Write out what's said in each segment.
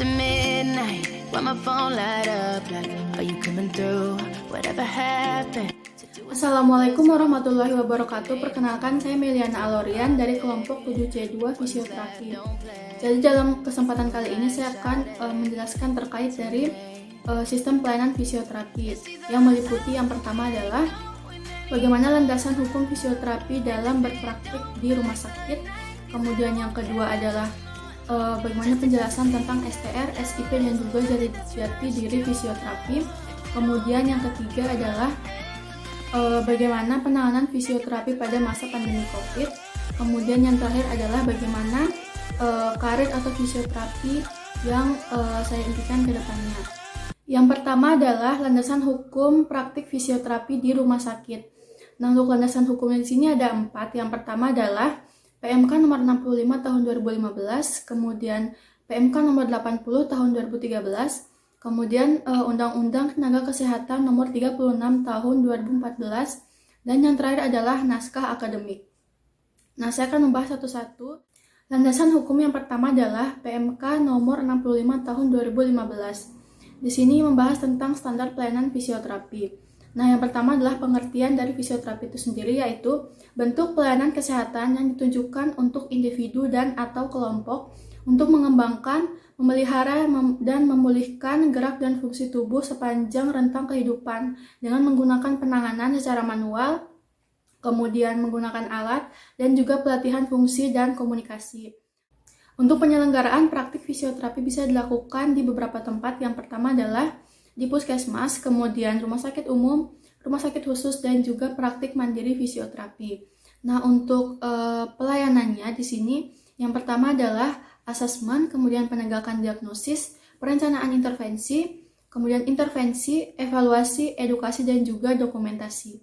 To midnight, when my phone light up like, are you coming through? Whatever happened? Assalamualaikum warahmatullahi wabarakatuh. Perkenalkan, saya Meliana Alorian dari kelompok 7C2 Fisioterapi. Jadi dalam kesempatan kali ini saya akan menjelaskan terkait dari sistem pelayanan fisioterapi yang meliputi yang pertama adalah bagaimana landasan hukum fisioterapi dalam berpraktik di rumah sakit. Kemudian yang kedua adalah bagaimana penjelasan tentang STR, SIP, dan juga jati diri fisioterapi. Kemudian yang ketiga adalah bagaimana penanganan fisioterapi pada masa pandemi COVID. Kemudian yang terakhir adalah bagaimana karir atau fisioterapi yang saya impikan ke depannya. Yang pertama adalah landasan hukum praktik fisioterapi di rumah sakit. Nah, untuk landasan hukumnya di sini ada 4. Yang pertama adalah PMK nomor 65 tahun 2015, kemudian PMK nomor 80 tahun 2013, kemudian Undang-Undang Tenaga Kesehatan nomor 36 tahun 2014, dan yang terakhir adalah naskah akademik. Nah, saya akan membahas satu-satu. Landasan hukum yang pertama adalah PMK nomor 65 tahun 2015. Di sini membahas tentang standar pelayanan fisioterapi. Nah, yang pertama adalah pengertian dari fisioterapi itu sendiri, yaitu bentuk pelayanan kesehatan yang ditujukan untuk individu dan atau kelompok untuk mengembangkan, memelihara, dan memulihkan gerak dan fungsi tubuh sepanjang rentang kehidupan dengan menggunakan penanganan secara manual, kemudian menggunakan alat, dan juga pelatihan fungsi dan komunikasi. Untuk penyelenggaraan praktik fisioterapi bisa dilakukan di beberapa tempat. Yang pertama adalah di puskesmas, kemudian rumah sakit umum, rumah sakit khusus, dan juga praktik mandiri fisioterapi. Nah, untuk pelayanannya di sini yang pertama adalah asesmen, kemudian penegakan diagnosis, perencanaan intervensi, kemudian intervensi, evaluasi, edukasi, dan juga dokumentasi.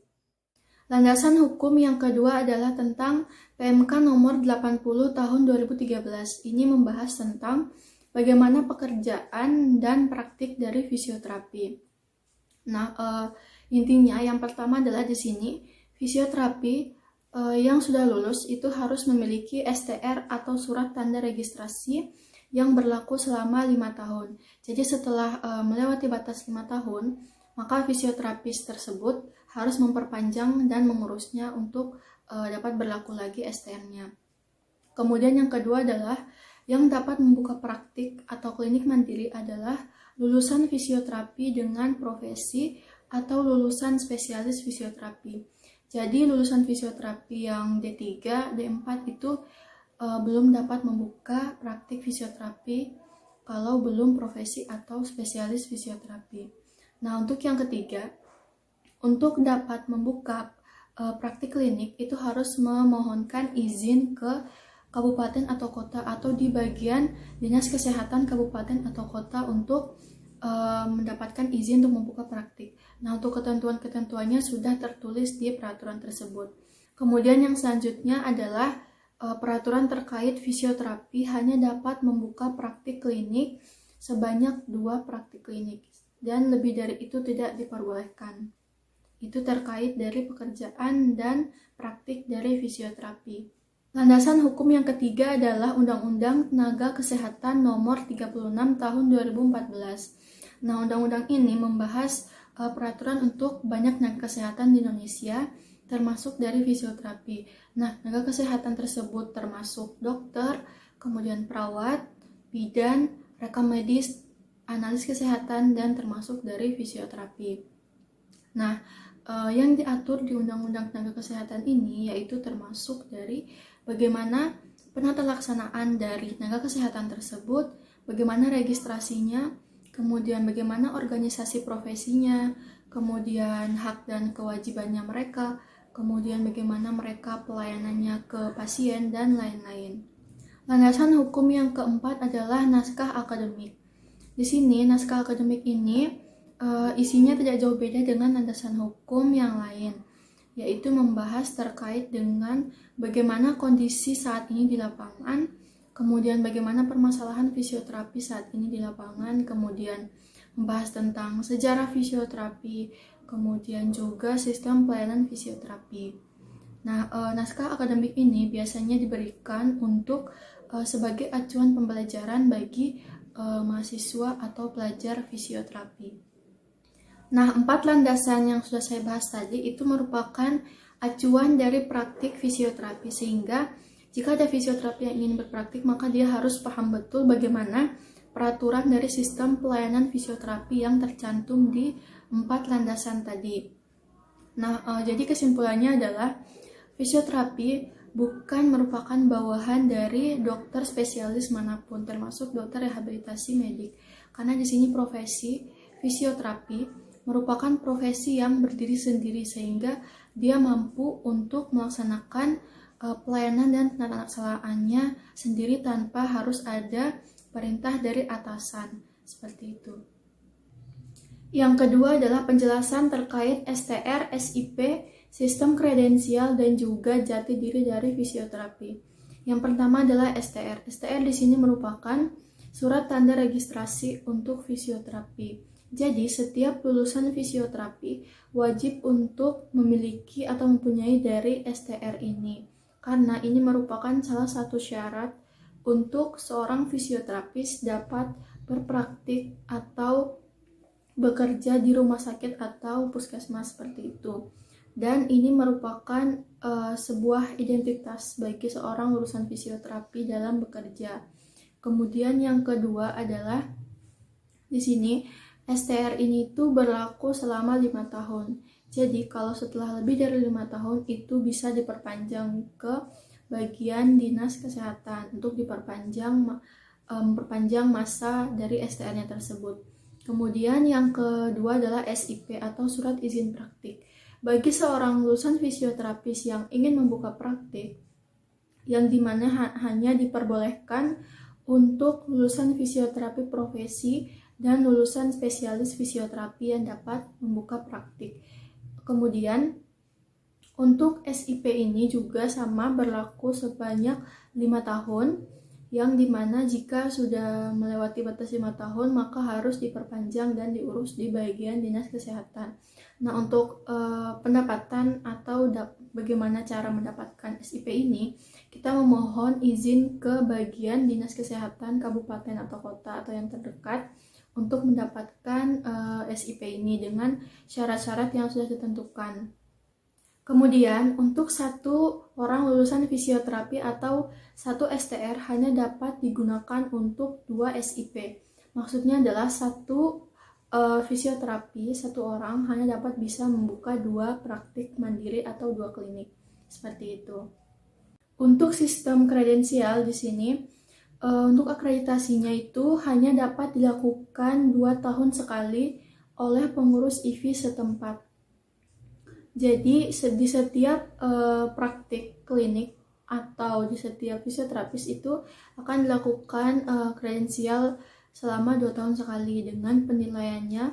Landasan hukum yang kedua adalah tentang PMK nomor 80 tahun 2013. Ini membahas tentang bagaimana pekerjaan dan praktik dari fisioterapi. Nah, intinya yang pertama adalah di sini fisioterapi yang sudah lulus itu harus memiliki STR atau surat tanda registrasi yang berlaku selama 5 tahun. Jadi setelah melewati batas 5 tahun, maka fisioterapis tersebut harus memperpanjang dan mengurusnya untuk dapat berlaku lagi STR-nya. Kemudian yang kedua adalah yang dapat membuka praktik atau klinik mandiri adalah lulusan fisioterapi dengan profesi atau lulusan spesialis fisioterapi. Jadi lulusan fisioterapi yang D3, D4 itu belum dapat membuka praktik fisioterapi kalau belum profesi atau spesialis fisioterapi. Nah, untuk yang ketiga, untuk dapat membuka praktik klinik itu harus memohonkan izin ke kabupaten atau kota atau di bagian dinas kesehatan kabupaten atau kota untuk mendapatkan izin untuk membuka praktik. Nah, untuk ketentuan-ketentuannya sudah tertulis di peraturan tersebut. Kemudian yang selanjutnya adalah peraturan terkait fisioterapi hanya dapat membuka praktik klinik sebanyak 2 praktik klinik dan lebih dari itu tidak diperbolehkan. Itu terkait dari pekerjaan dan praktik dari fisioterapi. Landasan hukum yang ketiga adalah Undang-Undang Tenaga Kesehatan Nomor 36 Tahun 2014. Nah, undang-undang ini membahas peraturan untuk banyak tenaga kesehatan di Indonesia, termasuk dari fisioterapi. Nah, tenaga kesehatan tersebut termasuk dokter, kemudian perawat, bidan, rekam medis, analis kesehatan, dan termasuk dari fisioterapi. Nah, yang diatur di Undang-Undang Tenaga Kesehatan ini yaitu termasuk dari bagaimana penata laksanaan dari tenaga kesehatan tersebut, bagaimana registrasinya, kemudian bagaimana organisasi profesinya, kemudian hak dan kewajibannya mereka, kemudian bagaimana mereka pelayanannya ke pasien, dan lain-lain. Landasan hukum yang keempat adalah naskah akademik. Di sini naskah akademik ini isinya tidak jauh beda dengan landasan hukum yang lain, yaitu membahas terkait dengan bagaimana kondisi saat ini di lapangan, kemudian bagaimana permasalahan fisioterapi saat ini di lapangan, kemudian membahas tentang sejarah fisioterapi, kemudian juga sistem pelayanan fisioterapi. Nah, naskah akademik ini biasanya diberikan untuk sebagai acuan pembelajaran bagi mahasiswa atau pelajar fisioterapi. Nah, 4 landasan yang sudah saya bahas tadi itu merupakan acuan dari praktik fisioterapi, sehingga jika ada fisioterapi yang ingin berpraktik, maka dia harus paham betul bagaimana peraturan dari sistem pelayanan fisioterapi yang tercantum di 4 landasan tadi. Nah, jadi kesimpulannya adalah fisioterapi bukan merupakan bawahan dari dokter spesialis manapun, termasuk dokter rehabilitasi medik. Karena di sini profesi fisioterapi merupakan profesi yang berdiri sendiri, sehingga dia mampu untuk melaksanakan pelayanan dan penatalaksanaannya sendiri tanpa harus ada perintah dari atasan, seperti itu. Yang kedua adalah penjelasan terkait STR, SIP, sistem kredensial, dan juga jati diri dari fisioterapi. Yang pertama adalah STR. STR di sini merupakan surat tanda registrasi untuk fisioterapi. Jadi, setiap lulusan fisioterapi wajib untuk memiliki atau mempunyai dari STR ini. Karena ini merupakan salah satu syarat untuk seorang fisioterapis dapat berpraktik atau bekerja di rumah sakit atau puskesmas seperti itu. Dan ini merupakan sebuah identitas bagi seorang lulusan fisioterapi dalam bekerja. Kemudian yang kedua adalah di sini STR ini tuh berlaku selama 5 tahun. Jadi kalau setelah lebih dari 5 tahun itu bisa diperpanjang ke bagian dinas kesehatan untuk memperpanjang masa dari STR-nya tersebut. Kemudian yang kedua adalah SIP atau surat izin praktik. Bagi seorang lulusan fisioterapis yang ingin membuka praktik, yang dimana hanya diperbolehkan untuk lulusan fisioterapi profesi dan lulusan spesialis fisioterapi yang dapat membuka praktik. Kemudian untuk SIP ini juga sama, berlaku sebanyak 5 tahun, yang dimana jika sudah melewati batas 5 tahun maka harus diperpanjang dan diurus di bagian dinas kesehatan. Nah, untuk pendapatan atau bagaimana cara mendapatkan SIP ini, kita memohon izin ke bagian dinas kesehatan kabupaten atau kota atau yang terdekat untuk mendapatkan SIP ini dengan syarat-syarat yang sudah ditentukan. Kemudian, untuk satu orang lulusan fisioterapi atau satu STR hanya dapat digunakan untuk 2 SIP. Maksudnya adalah satu fisioterapi, satu orang hanya dapat bisa membuka 2 praktik mandiri atau 2 klinik. Seperti itu. Untuk sistem kredensial di sini, untuk akreditasinya itu hanya dapat dilakukan 2 tahun sekali oleh pengurus IV setempat. Jadi di setiap praktik klinik atau di setiap fisioterapis itu akan dilakukan kredensial selama 2 tahun sekali dengan penilaiannya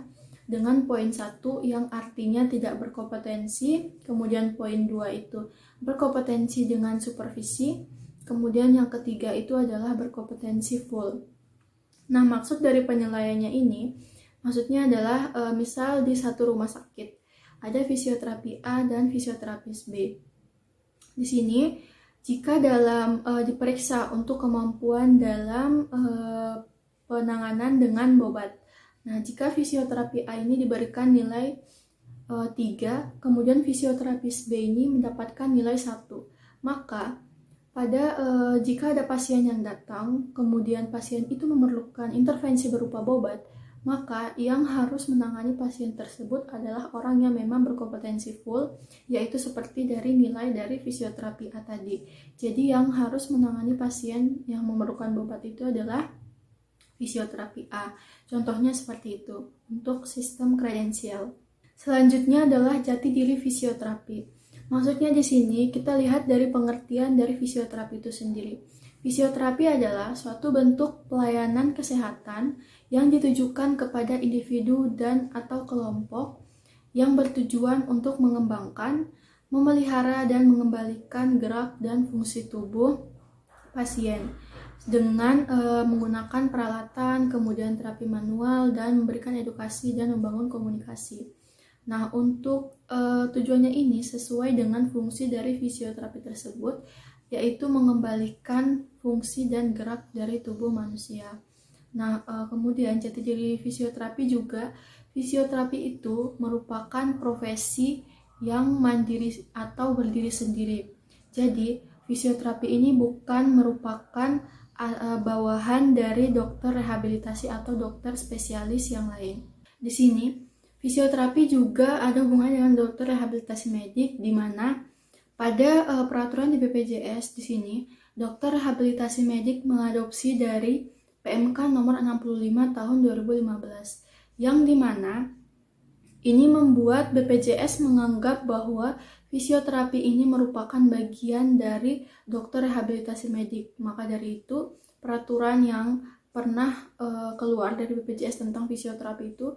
dengan poin 1 yang artinya tidak berkompetensi, kemudian poin 2 itu berkompetensi dengan supervisi, kemudian yang ketiga itu adalah berkompetensi full. Nah, maksud dari penilaiannya ini, maksudnya adalah misal di satu rumah sakit ada fisioterapi A dan fisioterapis B. Di sini, jika dalam diperiksa untuk kemampuan dalam penanganan dengan bobat. Nah, jika fisioterapi A ini diberikan nilai 3, kemudian fisioterapis B ini mendapatkan nilai 1, maka jika ada pasien yang datang, kemudian pasien itu memerlukan intervensi berupa bobat, maka yang harus menangani pasien tersebut adalah orang yang memang berkompetensi full, yaitu seperti dari nilai dari fisioterapi A tadi. Jadi yang harus menangani pasien yang memerlukan bobat itu adalah fisioterapi A. Contohnya seperti itu untuk sistem kredensial. Selanjutnya adalah jati diri fisioterapi. Maksudnya di sini kita lihat dari pengertian dari fisioterapi itu sendiri. Fisioterapi adalah suatu bentuk pelayanan kesehatan yang ditujukan kepada individu dan atau kelompok yang bertujuan untuk mengembangkan, memelihara, dan mengembalikan gerak dan fungsi tubuh pasien dengan menggunakan peralatan, kemudian terapi manual, dan memberikan edukasi dan membangun komunikasi. Nah, untuk tujuannya ini sesuai dengan fungsi dari fisioterapi tersebut, yaitu mengembalikan fungsi dan gerak dari tubuh manusia. Nah, kemudian jati diri fisioterapi juga, fisioterapi itu merupakan profesi yang mandiri atau berdiri sendiri. Jadi, fisioterapi ini bukan merupakan bawahan dari dokter rehabilitasi atau dokter spesialis yang lain. Di sini, fisioterapi juga ada hubungannya dengan dokter rehabilitasi medik, di mana pada peraturan di BPJS di sini, dokter rehabilitasi medik mengadopsi dari PMK nomor 65 tahun 2015, yang dimana ini membuat BPJS menganggap bahwa fisioterapi ini merupakan bagian dari dokter rehabilitasi medik. Maka dari itu, peraturan yang pernah keluar dari BPJS tentang fisioterapi itu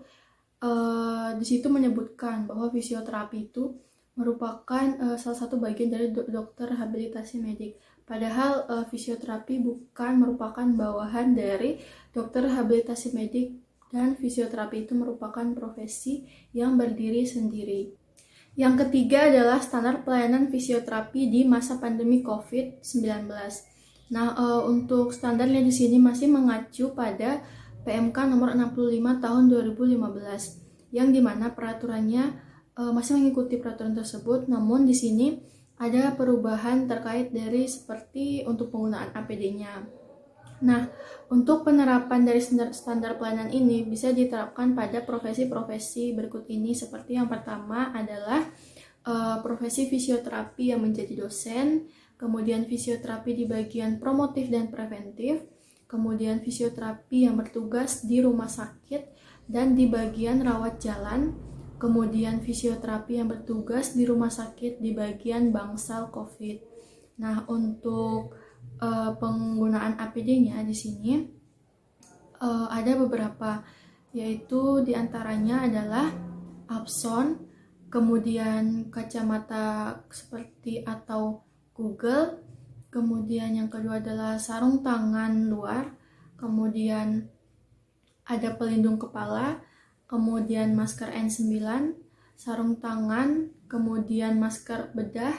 di situ menyebutkan bahwa fisioterapi itu merupakan salah satu bagian dari dokter rehabilitasi medik. Padahal fisioterapi bukan merupakan bawahan dari dokter rehabilitasi medik, dan fisioterapi itu merupakan profesi yang berdiri sendiri. Yang ketiga adalah standar pelayanan fisioterapi di masa pandemi COVID-19. Nah, untuk standarnya di sini masih mengacu pada PMK nomor 65 tahun 2015, yang dimana peraturannya masih mengikuti peraturan tersebut, namun di sini ada perubahan terkait dari seperti untuk penggunaan APD-nya. Nah, untuk penerapan dari standar pelayanan ini bisa diterapkan pada profesi-profesi berikut ini, seperti yang pertama adalah profesi fisioterapi yang menjadi dosen, kemudian fisioterapi di bagian promotif dan preventif, kemudian fisioterapi yang bertugas di rumah sakit dan di bagian rawat jalan, kemudian fisioterapi yang bertugas di rumah sakit di bagian bangsal COVID. Nah, untuk penggunaan APD-nya di sini ada beberapa, yaitu diantaranya adalah Abson, kemudian kacamata seperti atau Google, kemudian yang kedua adalah sarung tangan luar, kemudian ada pelindung kepala, kemudian masker N9, sarung tangan, kemudian masker bedah,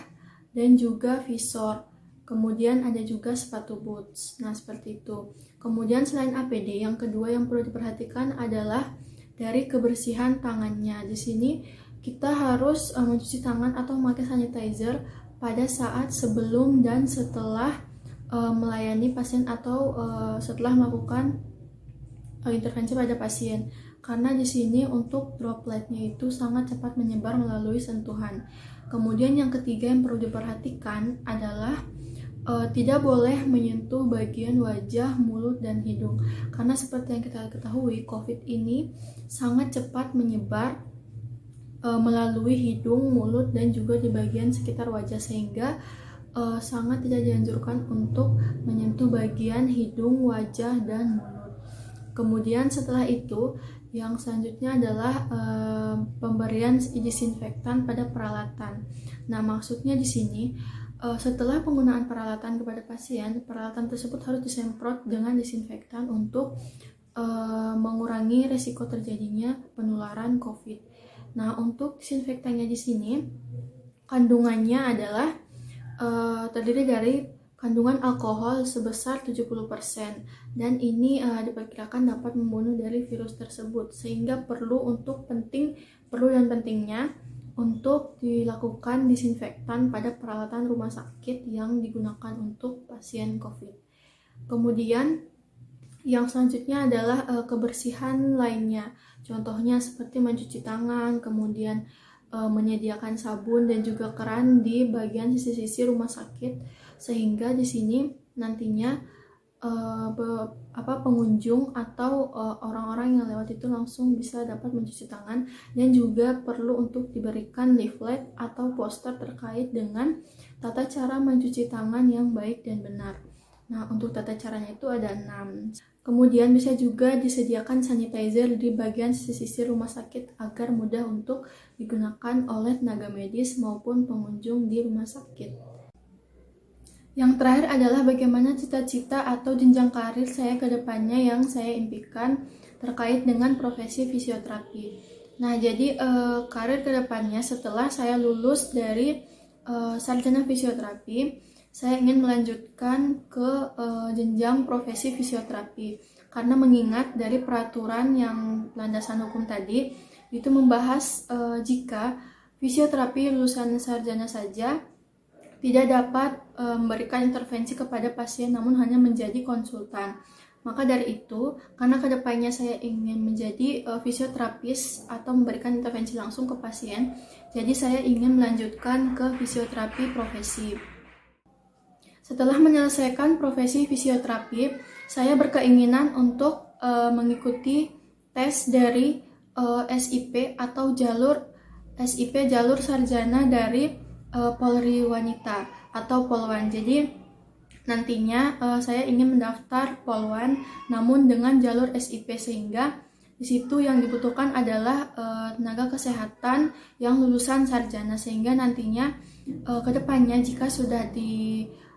dan juga visor. Kemudian ada juga sepatu boots. Nah, seperti itu. Kemudian selain APD, yang kedua yang perlu diperhatikan adalah dari kebersihan tangannya. Di sini kita harus mencuci tangan atau memakai sanitizer pada saat sebelum dan setelah melayani pasien atau setelah melakukan intervensi pada pasien. Karena di sini untuk dropletnya itu sangat cepat menyebar melalui sentuhan. Kemudian yang ketiga yang perlu diperhatikan adalah tidak boleh menyentuh bagian wajah, mulut, dan hidung. Karena seperti yang kita ketahui, COVID ini sangat cepat menyebar melalui hidung, mulut, dan juga di bagian sekitar wajah, sehingga sangat tidak dianjurkan untuk menyentuh bagian hidung, wajah, dan mulut. Kemudian setelah itu, yang selanjutnya adalah pemberian disinfektan pada peralatan. Nah, maksudnya di sini setelah penggunaan peralatan kepada pasien, peralatan tersebut harus disemprot dengan disinfektan untuk mengurangi risiko terjadinya penularan COVID. Nah, untuk disinfektannya di sini kandungannya adalah terdiri dari kandungan alkohol sebesar 70%, dan ini diperkirakan dapat membunuh dari virus tersebut, sehingga perlu dan pentingnya untuk dilakukan disinfektan pada peralatan rumah sakit yang digunakan untuk pasien COVID. Kemudian yang selanjutnya adalah kebersihan lainnya. Contohnya seperti mencuci tangan, kemudian menyediakan sabun dan juga keran di bagian sisi-sisi rumah sakit, sehingga di sini nantinya pengunjung atau orang-orang yang lewat itu langsung bisa dapat mencuci tangan, dan juga perlu untuk diberikan leaflet atau poster terkait dengan tata cara mencuci tangan yang baik dan benar. Nah, untuk tata caranya itu ada 6. Kemudian bisa juga disediakan sanitizer di bagian sisi-sisi rumah sakit agar mudah untuk digunakan oleh tenaga medis maupun pengunjung di rumah sakit. Yang terakhir adalah bagaimana cita-cita atau jenjang karir saya ke depannya yang saya impikan terkait dengan profesi fisioterapi. Nah, jadi karir ke depannya setelah saya lulus dari sarjana fisioterapi, saya ingin melanjutkan ke jenjang profesi fisioterapi. karena mengingat dari peraturan yang landasan hukum tadi itu membahas jika fisioterapi lulusan sarjana saja tidak dapat memberikan intervensi kepada pasien namun hanya menjadi konsultan. Maka dari itu, karena kedepannya saya ingin menjadi fisioterapis atau memberikan intervensi langsung ke pasien, jadi saya ingin melanjutkan ke fisioterapi profesi. Setelah menyelesaikan profesi fisioterapi, saya berkeinginan untuk mengikuti tes dari SIP atau jalur SIP jalur sarjana dari Polri Wanita atau Polwan. Jadi nantinya saya ingin mendaftar Polwan namun dengan jalur SIP, sehingga di situ yang dibutuhkan adalah tenaga kesehatan yang lulusan sarjana, sehingga nantinya kedepannya jika sudah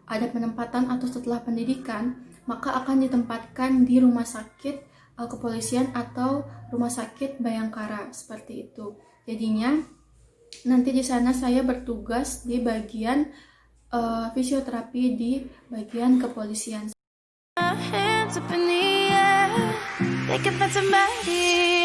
ada penempatan atau setelah pendidikan, maka akan ditempatkan di rumah sakit kepolisian atau rumah sakit Bayangkara seperti itu. Jadinya nanti di sana saya bertugas di bagian fisioterapi di bagian kepolisian. My hands up in the air, they can find somebody